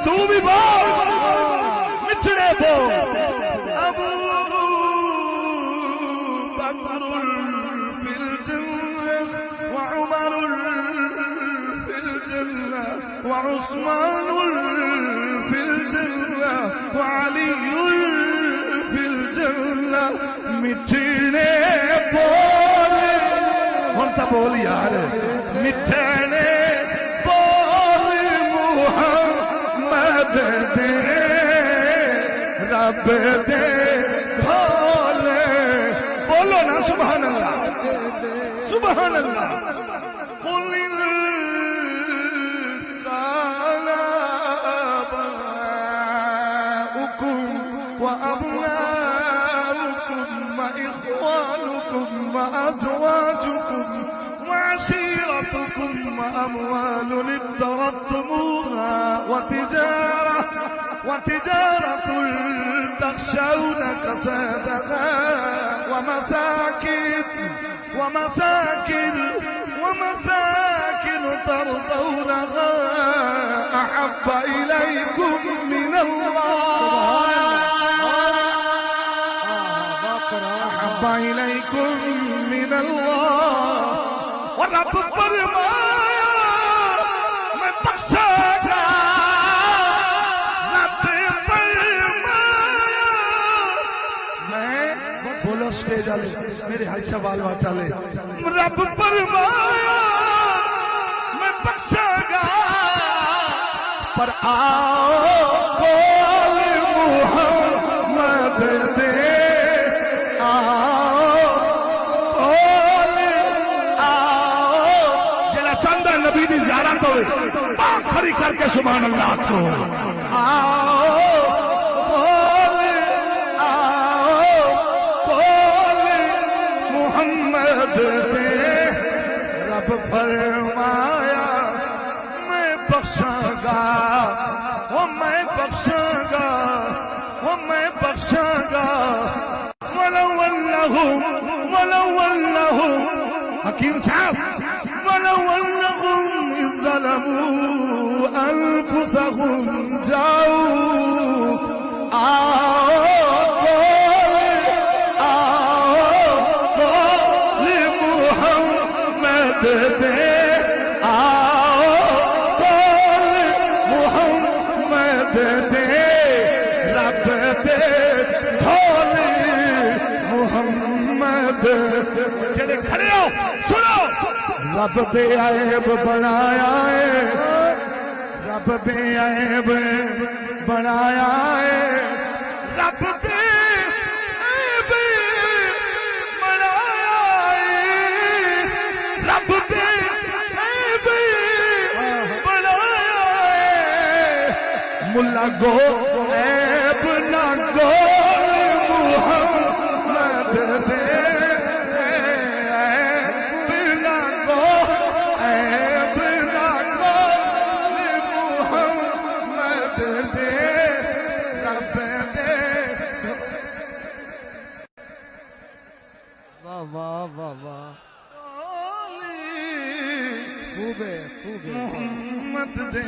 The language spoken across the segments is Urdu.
تو بھی بول مٹھڑے بول ابو بکر فی الجنہ وعمر فی الجنہ وعثمان فی الجنہ وعلی فی الجنہ مٹھڑے بول ہونتا بول یار مٹھڑے دے رب دے بھولے بولو نا سبحان اللہ سبحان اللہ قل کان آباؤکم وابناؤکم واخوانکم وازواجکم وعشيرتكم وأموال اقترفتموها وتجارة تخشون كسادها ومساكن ترضونها أحب إليكم من الله أحب إليكم من الله رب فرمایا میں بخشا گا رب فرمایا میں بولو سٹیج والے میرے ہائی سوال والے رب فرمایا میں بخشا گا پر آؤ قول محمد دے نبی دی زیارت ہوئے پاک کھڑی کر کے سبحان اللہ کو آؤ قول محمد دے رب فرمایا میں بخشاں گا میں بخشاں گا میں بخشاں گا ولو انہم حکیم صاحب ولو انہم ظلموا انفسهم جاؤوا قول محمد دے قول محمد دے رب دے ڈھول محمد چلے کھڑے ہو سنو رب بے عیب بنایا ہے رب بے عیب بنایا ہے رب بے عیب بنایا ہے رب بے عیب بنایا ہے ملا گو عیب نہ گو محمد دے واہ واہ واہ خوب ہے محمد دے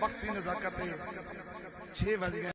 وقتی نزاکت 6 بج گئے